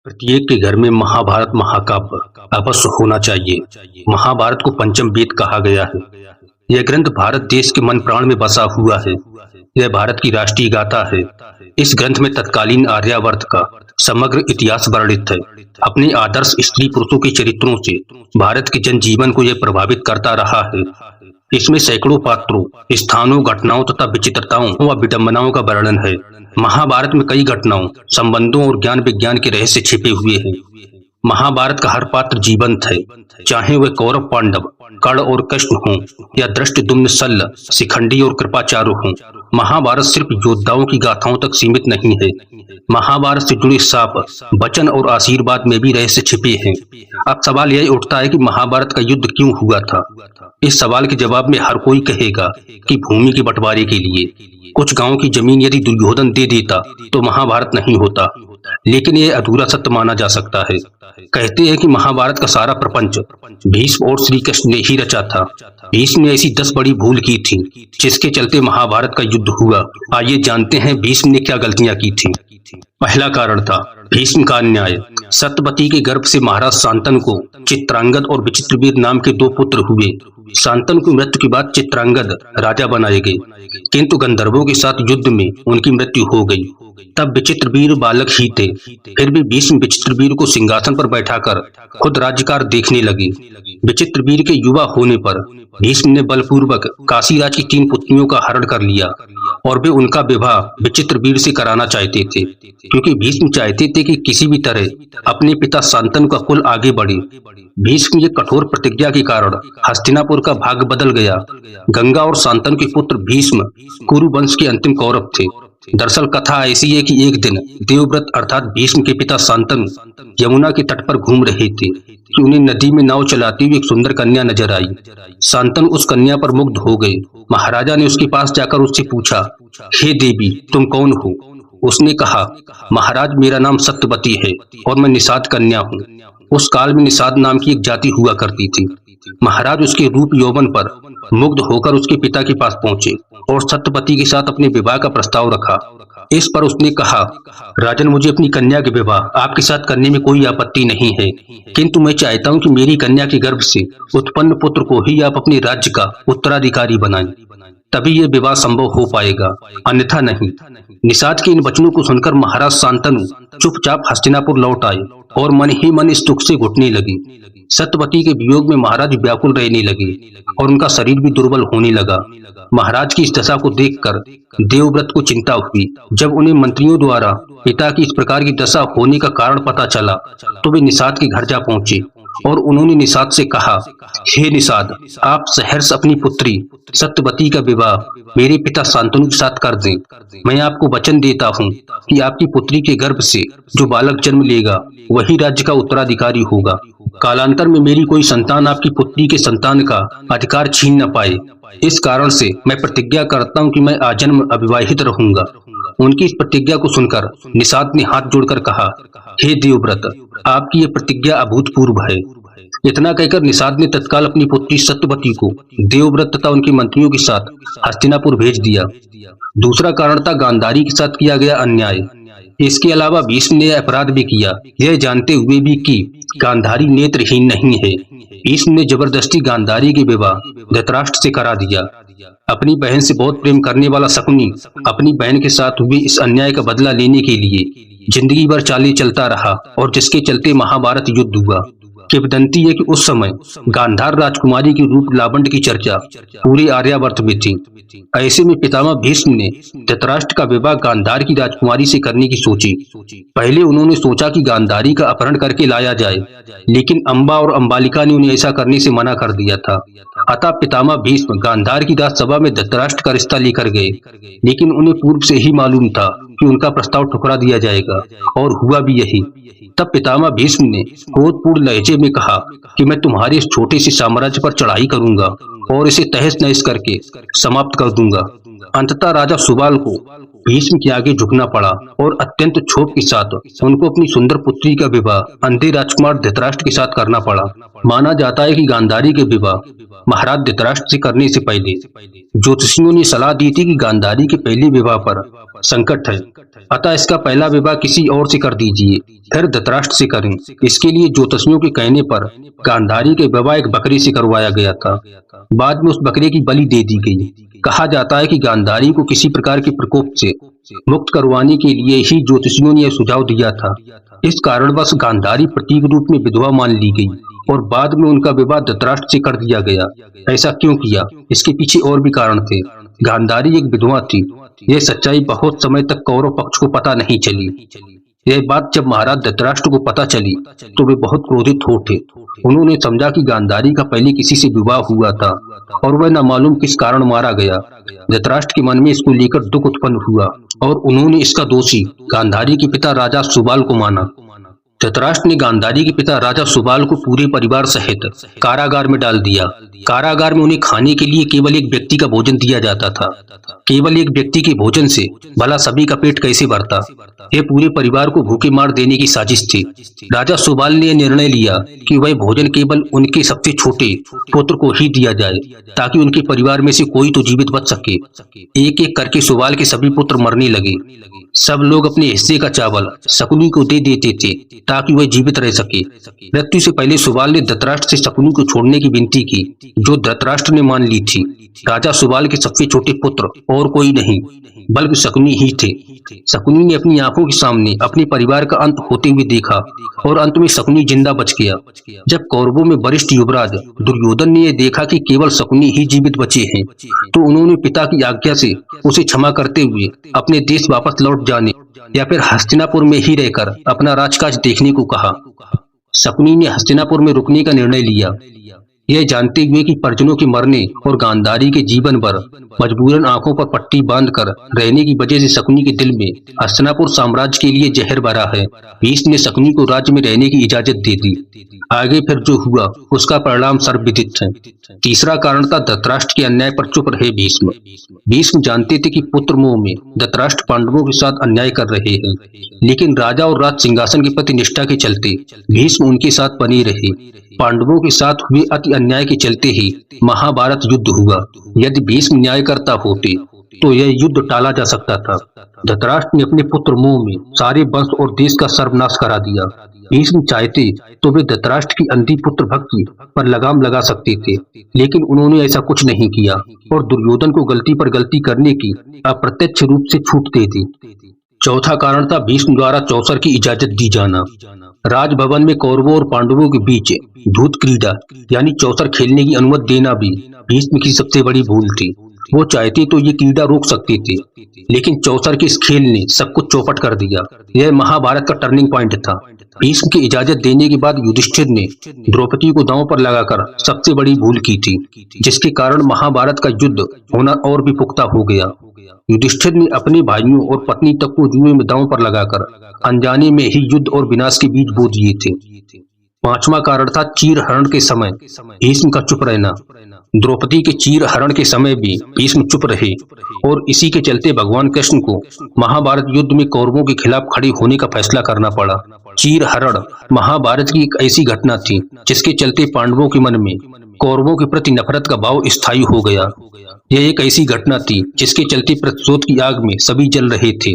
प्रत्येक के घर में महाभारत महाकाव्य अवश्य होना चाहिए। महाभारत को पंचम वेद कहा गया है। यह ग्रंथ भारत देश के मन प्राण में बसा हुआ है। यह भारत की राष्ट्रीय गाथा है। इस ग्रंथ में तत्कालीन आर्यावर्त का समग्र इतिहास वर्णित है। अपने आदर्श स्त्री पुरुषों के चरित्रों से भारत के जनजीवन को यह प्रभावित करता रहा है। इसमें सैकड़ों पात्रों, स्थानों, घटनाओं तथा विचित्रताओं व विडंबनाओं का वर्णन है। महाभारत में कई घटनाओं, संबंधों और ज्ञान विज्ञान के रहस्य छिपे हुए हैं। महाभारत का हर पात्र जीवंत है, चाहे वह कौरव पांडव, कर्ण और कृष्ण हों या धृष्टद्युम्न, शल्य, शिखंडी और कृपाचार्य हों। महाभारत सिर्फ योद्धाओं की गाथाओं तक सीमित नहीं है। महाभारत से जुड़े शाप, वचन और आशीर्वाद में भी रहस्य छिपे हैं। अब सवाल यह उठता है कि महाभारत का युद्ध क्यों हुआ था। इस सवाल के जवाब में हर कोई कहेगा कि भूमि के बंटवारे के लिए। कुछ गांवों की जमीन यदि दुर्योधन दे देता तो महाभारत नहीं होता, लेकिन यह अधूरा सत्य माना जा सकता है। कहते हैं कि महाभारत का सारा प्रपंच भीष्म और श्री कृष्ण ने ही रचा था। भीष्म ने ऐसी 10 बड़ी भूल की थी जिसके चलते महाभारत का युद्ध हुआ। आइए जानते हैं भीष्म ने क्या गलतियां की थी। पहला कारण था भीष्म का अन्याय। सत्यवती के गर्भ से महाराज शांतनु को चित्रांगद और विचित्रवीर नाम के 2 पुत्र हुए। शांतनु की मृत्यु के बाद चित्रांगद राजा बनाए गए, किंतु गंधर्वों के साथ युद्ध में उनकी मृत्यु हो गई। तब विचित्रवीर बालक ही थे। फिर भी भीष्म विचित्रवीर को सिंहासन पर बैठाकर खुद राज्यकार देखने लगे। विचित्रवीर के युवा होने पर भीष्म ने बलपूर्वक काशीराज की 3 पुत्रियों का हरण कर लिया और वे उनका विवाह विचित्रवीर से कराना चाहते थे, क्योंकि भीष्म चाहते थे कि किसी भी तरह अपने पिता शांतनु का कुल आगे बढ़े। भीष्म की कठोर प्रतिज्ञा के कारण हस्तिनापुर का भाग्य बदल गया। गंगा और शांतनु के पुत्र भीष्म कुरु वंश के अंतिम कौरव थे। दरअसल कथा ऐसी है कि एक दिन देवव्रत अर्थात भीष्म के पिता शांतनु यमुना के तट पर घूम रहे थे कि उन्हें नदी में नाव चलाती हुई एक सुंदर कन्या नजर आई। शांतनु उस कन्या पर मुग्ध हो गए। महाराजा ने उसके पास जाकर उससे पूछा, हे देवी, तुम कौन हो? उसने कहा, महाराज, मेरा नाम सत्यवती है और मैं निषाद कन्या हूँ। उस काल में निषाद नाम की एक जाति हुआ करती थी। महाराज उसके रूप यौवन पर मुग्ध होकर उसके पिता के पास पहुंचे और सत्यवती के साथ अपने विवाह का प्रस्ताव रखा। इस पर उसने कहा, राजन, मुझे अपनी कन्या के विवाह आपके साथ करने में कोई आपत्ति नहीं है, किंतु मैं चाहता हूं कि मेरी कन्या के गर्भ से उत्पन्न पुत्र को ही आप अपने राज्य का उत्तराधिकारी बनाएं। तभी यह विवाह संभव हो पाएगा, अन्यथा नहीं। निषाद के इन वचनों को सुनकर महाराज शांतनु चुपचाप हस्तिनापुर लौट आए और मन ही मन इस दुख से घुटने लगे। सत्यवती के वियोग में महाराज व्याकुल रहने लगे और उनका शरीर भी दुर्बल होने लगा। महाराज की इस दशा को देखकर देवव्रत को चिंता हुई। जब उन्हें मंत्रियों द्वारा पिता की इस प्रकार की दशा होने का कारण पता चला तो वे निषाद के घर जा पहुंचे और उन्होंने निषाद से कहा, हे निषाद, आप सहर्ष अपनी पुत्री सत्यवती का विवाह मेरे पिता शांतनु के साथ कर दें। मैं आपको वचन देता हूँ कि आपकी पुत्री के गर्भ से जो बालक जन्म लेगा वही राज्य का उत्तराधिकारी होगा। कालांतर में मेरी कोई संतान आपकी पुत्री के संतान का अधिकार छीन न पाए। इस कारण से मैं प्रतिज्ञा करता हूँ कि मैं आजन्म अविवाहित रहूंगा। उनकी इस प्रतिज्ञा को सुनकर निषाद ने हाथ जोड़कर कहा, हे देवव्रत, आपकी ये प्रतिज्ञा अभूतपूर्व है। इतना कहकर निषाद ने तत्काल अपनी पुत्री सत्यवती को देवव्रत तथा उनके मंत्रियों के साथ हस्तिनापुर भेज दिया। दूसरा कारण था गांधारी के साथ किया गया अन्याय। इसके अलावा भीष्म ने अपराध भी किया, यह जानते हुए भी कि गांधारी नेत्रहीन नहीं है। भीष्म ने जबरदस्ती गांधारी के विवाह धृतराष्ट्र से करा दिया। अपनी बहन से बहुत प्रेम करने वाला शकुनी अपनी बहन के साथ हुए इस अन्याय का बदला लेने के लिए जिंदगी भर चाले चलता रहा और जिसके चलते महाभारत युद्ध हुआ। किंवदंती है कि उस समय गांधार राजकुमारी के रूप लावण्य की चर्चा पूरे आर्यावर्त में थी। ऐसे में पितामह भीष्म ने धृतराष्ट्र का विवाह गांधार की राजकुमारी से करने की सोची। पहले उन्होंने सोचा कि गांधारी का अपहरण करके लाया जाए, लेकिन अंबा और अंबालिका ने उन्हें ऐसा करने से मना कर दिया था। अतः पितामह भीष्म गांधार की राजसभा में धृतराष्ट्र का रिश्ता लेकर गए, लेकिन उन्हें पूर्व से ही मालूम था कि उनका प्रस्ताव ठुकरा दिया जाएगा, और हुआ भी यही। तब पितामह भीष्म ने क्रोधपूर्ण लहजे में कहा कि मैं तुम्हारे इस छोटे से साम्राज्य पर चढ़ाई करूंगा और इसे तहस नहस करके समाप्त कर दूंगा। अंततः राजा सुबाल को भीष्म के आगे झुकना पड़ा और अत्यंत क्षोभ के साथ उनको अपनी सुंदर पुत्री का विवाह अंधे राजकुमार धृतराष्ट्र के साथ करना पड़ा। माना जाता है कि गांधारी के विवाह महाराज धृतराष्ट्र से करने से पहले ज्योतिषियों ने सलाह दी थी कि गांधारी के पहले विवाह पर संकट है, अतः इसका पहला विवाह किसी और से कर दीजिए, फिर धृतराष्ट्र से करें। इसके लिए ज्योतिषियों के कहने पर गांधारी के विवाह एक बकरी से करवाया गया था। बाद में उस बकरे की बलि दे दी गई। कहा जाता है कि गांधारी को किसी प्रकार के प्रकोप से मुक्त करवाने के लिए ही ज्योतिषियों ने यह सुझाव दिया था। इस कारणवश गांधारी प्रतीक रूप में विधवा मान ली गई और बाद में उनका विवाह धृतराष्ट्र से कर दिया गया। ऐसा क्यों किया? इसके पीछे और भी कारण थे। गांधारी एक विधवा थी। यह सच्चाई बहुत समय तक कौरव पक्ष को पता नहीं चली। यह बात जब महाराज धृतराष्ट्र को पता चली तो वे बहुत क्रोधित हो उठे। उन्होंने समझा कि गांधारी का पहले किसी से विवाह हुआ था और वह न मालूम किस कारण मारा गया। धृतराष्ट्र के मन में इसको लेकर दुख उत्पन्न हुआ और उन्होंने इसका दोषी गांधारी के पिता राजा सुबाल को माना। धृतराष्ट्र ने गांधारी के पिता राजा सुबाल को पूरे परिवार सहित कारागार में डाल दिया। कारागार में उन्हें खाने के लिए केवल एक व्यक्ति का भोजन दिया जाता था। केवल एक व्यक्ति के भोजन से भला सभी का पेट कैसे भरता? यह पूरे परिवार को भूखे मार देने की साजिश थी। राजा सुबाल ने यह निर्णय लिया कि वह भोजन केवल उनके सबसे छोटे पुत्र को ही दिया जाए ताकि उनके परिवार में से कोई तो जीवित बच सके। एक एक करके सुबाल के सभी पुत्र मरने लगे। सब लोग अपने हिस्से का चावल शकुनी को दे देते थे ताकि वह जीवित रह सके। मृत्यु से पहले सुबाल ने धृतराष्ट्र से शकुनी को छोड़ने की विनती की, जो धृतराष्ट्र ने मान ली थी। राजा सुबाल के सबसे छोटे पुत्र और कोई नहीं बल्कि शकुनी ही थे। शकुनी ने अपनी आंखों के सामने अपने परिवार का अंत होते हुए देखा और अंत में शकुनी जिंदा बच गया। जब कौरवों में वरिष्ठ युवराज दुर्योधन ने यह देखा कि केवल शकुनी ही जीवित बचे हैं तो उन्होंने पिता की आज्ञा से उसे क्षमा करते हुए अपने देश वापस लौट जाने या फिर हस्तिनापुर में ही रहकर अपना राजकाज देखने को कहा। शकुनी ने हस्तिनापुर में रुकने का निर्णय लिया, यह जानते हुए कि परिजनों के मरने और गांधारी के जीवन भर मजबूरन आंखों पर पट्टी बांधकर रहने की वजह से शकुनी के दिल में हस्तिनापुर साम्राज्य के लिए जहर भरा है। भीष्म ने शकुनी को राज्य में रहने की इजाजत दे दी। आगे फिर जो हुआ उसका परिणाम सर्वविदित है। तीसरा कारण था धृतराष्ट्र के अन्याय पर चुप रहे भीष्म। भीष्म जानते थे कि पुत्र मोह में धृतराष्ट्र पांडवों के साथ अन्याय कर रहे हैं, लेकिन राजा और राज सिंहासन के प्रति निष्ठा के चलते भीष्म उनके साथ बने रहे। पांडवों के साथ हुए अति अन्याय के चलते ही महाभारत युद्ध हुआ। यदि भीष्म न्याय करता होते तो यह युद्ध टाला जा सकता था। धृतराष्ट्र ने अपने पुत्र मोह में सारे वंश और देश का सर्वनाश करा दिया। भीष्म चाहते तो वे धृतराष्ट्र की अंधी पुत्र भक्ति पर लगाम लगा सकते थे, लेकिन उन्होंने ऐसा कुछ नहीं किया और दुर्योधन को गलती पर गलती करने की अप्रत्यक्ष रूप से छूट दे दी। चौथा कारण था भीष्म द्वारा चौसर की इजाजत दी जाना। राजभवन में कौरवों और पांडवों के बीच धूत क्रीड़ा यानी चौसर खेलने की अनुमति देना भी भीष्म की सबसे बड़ी भूल थी। वो चाहते तो ये क्रीड़ा रोक सकते थे, लेकिन चौसर के इस खेल ने सब कुछ चौपट कर दिया। यह महाभारत का टर्निंग पॉइंट था। भीष्म की इजाजत देने के बाद युधिष्ठिर ने द्रौपदी को दांव पर लगाकर सबसे बड़ी भूल की थी, जिसके कारण महाभारत का युद्ध होना और भी पुख्ता हो गया। युधिष्ठिर ने अपने भाइयों और पत्नी तक को जुए में दांव पर लगाकर अनजाने में ही युद्ध और विनाश के बीज बो दिए थे। पांचवा कारण था चीर हरण के समय भीष्म का चुप रहना। द्रौपदी के चीर हरण के समय भी भीष्म चुप रहे और इसी के चलते भगवान कृष्ण को महाभारत युद्ध में कौरवों के खिलाफ खड़े होने का फैसला करना पड़ा। चीर हरण महाभारत की एक ऐसी घटना थी जिसके चलते पांडवों के मन में कौरवों के प्रति नफरत का भाव स्थायी हो गया। यह एक ऐसी घटना थी जिसके चलते प्रतिशोध की आग में सभी जल रहे थे।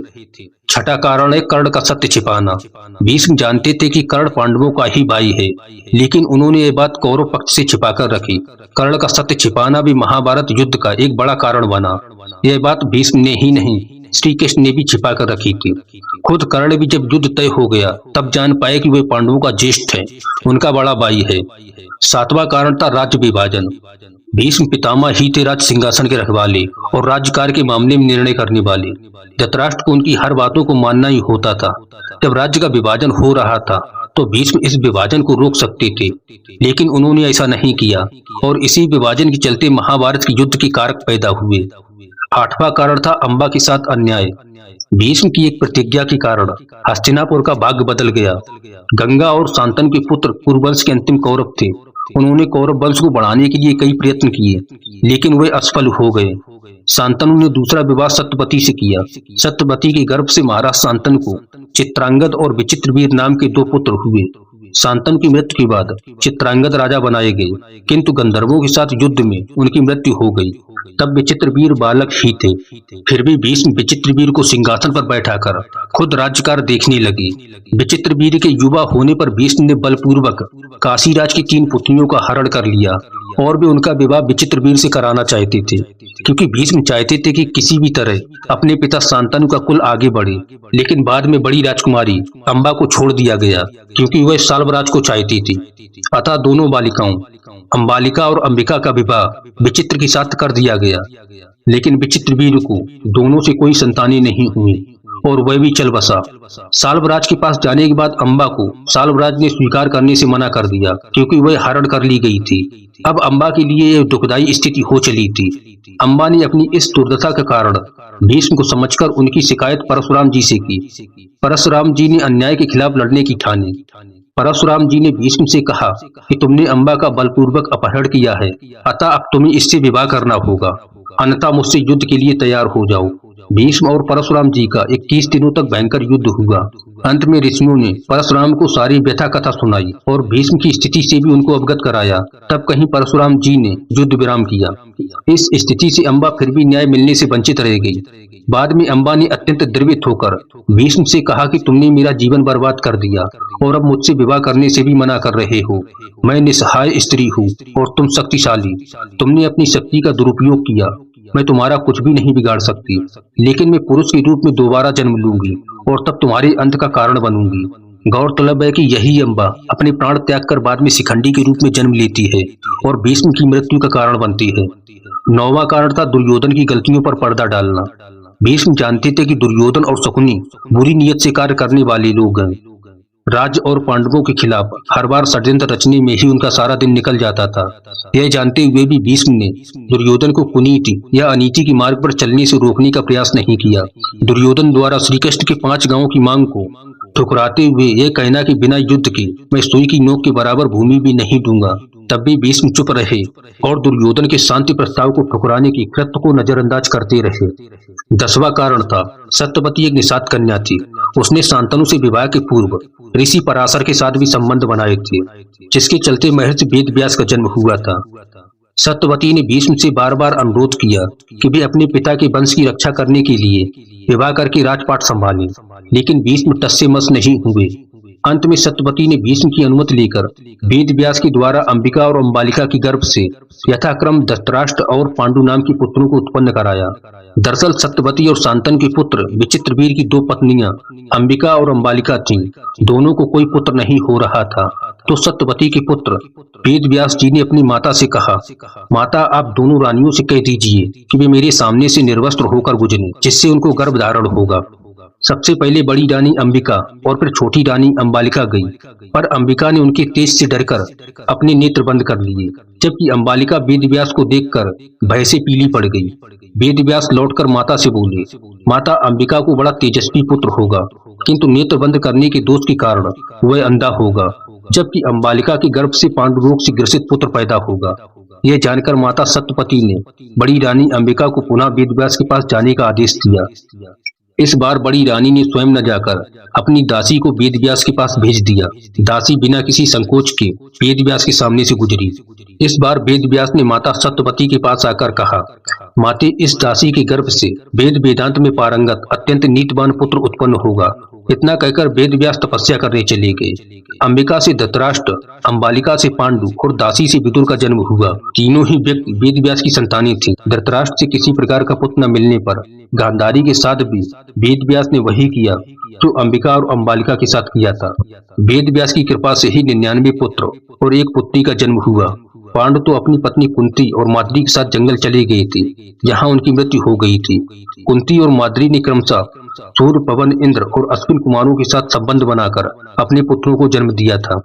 छठा कारण है कर्ण का सत्य छिपाना। भीष्म जानते थे कि कर्ण पांडवों का ही भाई है, लेकिन उन्होंने ये बात कौरव पक्ष से छिपाकर रखी। कर्ण का सत्य छिपाना भी महाभारत युद्ध का एक बड़ा कारण बना। यह बात भीष्म ने ही नहीं, श्री कृष्ण ने भी छिपा कर रखी थी। खुद कर्ण भी जब युद्ध तय हो गया तब जान पाए कि वे पांडवों का ज्येष्ठ है, उनका बड़ा भाई है। सातवां कारण था राज्य विभाजन। भीष्म पितामह ही थे राज सिंहासन के रखवाले और राज्यकार के मामले में निर्णय करने वाले। धृतराष्ट्र को उनकी हर बातों को मानना ही होता था। जब राज्य का विभाजन हो रहा था तो भीष्म इस विभाजन को रोक सकते थे, लेकिन उन्होंने ऐसा नहीं किया और इसी विभाजन के चलते महाभारत के युद्ध के कारक पैदा हुए। आठवां कारण था अंबा के साथ अन्याय। भीष्म की एक प्रतिज्ञा के कारण हस्तिनापुर का भाग्य बदल गया। गंगा और शांतनु के पुत्र कुरुवंश के अंतिम कौरव थे। उन्होंने कौरव वंश को बढ़ाने के लिए कई प्रयत्न किए, लेकिन वे असफल हो गए। शांतनु ने दूसरा विवाह सत्यवती से किया। सत्यवती के गर्भ से महाराज शांतनु को चित्रांगद और विचित्रवीर नाम के 2 पुत्र हुए। शांतनु की मृत्यु के बाद चित्रांगद राजा बनाए गए, किंतु गंधर्वों के साथ युद्ध में उनकी मृत्यु हो गई। तब विचित्रवीर बालक ही थे। फिर भी भीष्म विचित्रवीर को सिंहासन पर बैठाकर खुद राज्यकार देखने लगे। विचित्रवीर के युवा होने पर भीष्म ने बलपूर्वक काशीराज की 3 पुत्रियों का हरण कर लिया और वे उनका विवाह विचित्रवीर से कराना चाहते थे, क्योंकि भीष्म चाहते थे कि किसी भी तरह अपने पिता शांतनु का कुल आगे बढ़े। लेकिन बाद में बड़ी राजकुमारी अंबा को छोड़ दिया गया, क्योंकि वह साल्वराज को चाहती थी। अतः दोनों बालिकाओं अंबालिका और अंबिका का विवाह विचित्र के साथ कर दिया गया। लेकिन विचित्रवीर को दोनों से कोई संतानें नहीं हुई और वह भी चल बसा। साल्वराज के पास जाने के बाद अंबा को साल्वराज ने स्वीकार करने से मना कर दिया, क्योंकि वह हरण कर ली गई थी। अब अंबा के लिए यह दुखदायी स्थिति हो चली थी। अंबा ने अपनी इस दुर्दशा के कारण भीष्म को समझकर उनकी शिकायत परशुराम जी से की। परशुराम जी ने अन्याय के खिलाफ लड़ने की ठानी। परशुराम जी ने भीष्म से कहा कि तुमने अंबा का बलपूर्वक अपहरण किया है, अतः अब तुम्हें इससे विवाह करना होगा, अन्यथा मुझसे युद्ध के लिए तैयार हो जाओ। भीष्म और परशुराम जी का 21 दिनों तक भयंकर युद्ध हुआ। अंत में ऋषियों ने परशुराम को सारी व्यथा कथा सुनाई और भीष्म की स्थिति से भी उनको अवगत कराया। तब कहीं परशुराम जी ने युद्ध विराम किया। इस स्थिति से अंबा फिर भी न्याय मिलने से वंचित रह गई। बाद में अंबा ने अत्यंत द्रवित होकर भीष्म से कहा कि तुमने मेरा जीवन बर्बाद कर दिया और अब मुझसे विवाह करने से भी मना कर रहे हो। मैं निस्सहाय स्त्री हूँ और तुम शक्तिशाली। तुमने अपनी शक्ति का दुरुपयोग किया। मैं तुम्हारा कुछ भी नहीं बिगाड़ सकती, लेकिन मैं पुरुष के रूप में दोबारा जन्म लूंगी और तब तुम्हारे अंत का कारण बनूंगी। गौरतलब है कि यही अंबा अपने प्राण त्याग कर बाद में शिखंडी के रूप में जन्म लेती है और भीष्म की मृत्यु का कारण बनती है। 9वां कारण था दुर्योधन की गलतियों पर पर्दा डालना। भीष्म जानते थे कि दुर्योधन और शकुनी बुरी नीयत से कार्य करने वाले लोग हैं। राज्य और पांडवों के खिलाफ हर बार षड्यंत्र रचने में ही उनका सारा दिन निकल जाता था। यह जानते हुए भी भीष्म ने दुर्योधन को कुनीति या अनीति के मार्ग पर चलने से रोकने का प्रयास नहीं किया। दुर्योधन द्वारा श्री कृष्ण के 5 गांवों की मांग को ठुकराते हुए यह कहना कि बिना युद्ध के मैं सुई की नोक के बराबर भूमि भी नहीं दूंगा, तब भी भीष्म चुप रहे और दुर्योधन के शांति प्रस्ताव को ठुकराने की कृत्य को नजरअंदाज करते रहे। 10वां कारण था सत्यवती एक निषाद कन्या थी। उसने शांतनु से विवाह के पूर्व ऋषि पराशर के साथ भी संबंध बनाए थे, जिसके चलते महर्षि वेदव्यास का जन्म हुआ था। सत्यवती ने भीष्म से बार बार अनुरोध किया कि वे अपने पिता के वंश की रक्षा करने के लिए विवाह करके राजपाट संभालें, लेकिन भीष्म टस से मस नहीं हुए। अंत में सत्यवती ने भीष्म की अनुमति लेकर वेदव्यास के द्वारा अंबिका और अंबालिका की गर्भ से यथाक्रम धृतराष्ट्र और पांडु नाम की पुत्रों को उत्पन्न कराया। दरअसल सत्यवती और शांतनु के पुत्र विचित्रवीर की 2 पत्नियां अंबिका और अंबालिका थीं। दोनों को कोई पुत्र नहीं हो रहा था, तो सत्यवती के पुत्र वेदव्यास जी ने अपनी माता से कहा, माता आप दोनों रानियों से कह दीजिए कि वे मेरे सामने से निर्वस्त्र होकर गुजरें, जिससे उनको गर्भ धारण होगा। सबसे पहले बड़ी रानी अंबिका और फिर छोटी रानी अंबालिका गई, पर अंबिका ने उनके तेज से डरकर अपने नेत्र बंद कर लिए, जबकि अंबालिका वेदव्यास को देखकर भय से पीली पड़ गई। वेदव्यास लौटकर माता से बोले, माता अंबिका को बड़ा तेजस्वी पुत्र होगा, किंतु नेत्र बंद करने के दोष के कारण वह अंधा होगा, जबकि अंबालिका के गर्भ से पांडु रोग से ग्रसित पुत्र पैदा होगा। यह जानकर माता सत्यवती ने बड़ी रानी अंबिका को पुनः वेदव्यास के पास जाने का आदेश दिया। इस बार बड़ी रानी ने स्वयं न जाकर अपनी दासी को वेदव्यास के पास भेज दिया। दासी बिना किसी संकोच के वेदव्यास के सामने से गुजरी। इस बार वेदव्यास ने माता सत्यवती के पास आकर कहा, माते इस दासी के गर्भ से वेद वेदांत में पारंगत अत्यंत नीतिवान पुत्र उत्पन्न होगा। इतना कहकर वेदव्यास तपस्या करने चले गए। अंबिका से धृतराष्ट्र, अंबालिका से पांडु और दासी से विदुर का जन्म हुआ। तीनों ही व्यक्ति वेदव्यास की संतानें थीं। धृतराष्ट्र से किसी प्रकार का पुत्र न मिलने पर गांधारी के साथ भी वेदव्यास ने वही किया जो अंबिका और अंबालिका के साथ किया था। वेदव्यास की कृपा से ही 99 पुत्र और 1 पुत्री का जन्म हुआ। पांडु तो अपनी पत्नी कुंती और माद्री के साथ जंगल चले गए थे, जहां उनकी मृत्यु हो गई थी। कुंती और माद्री ने क्रमशः सूर्य, पवन, इंद्र और अश्विन कुमारों के साथ संबंध बनाकर अपने पुत्रों को जन्म दिया था।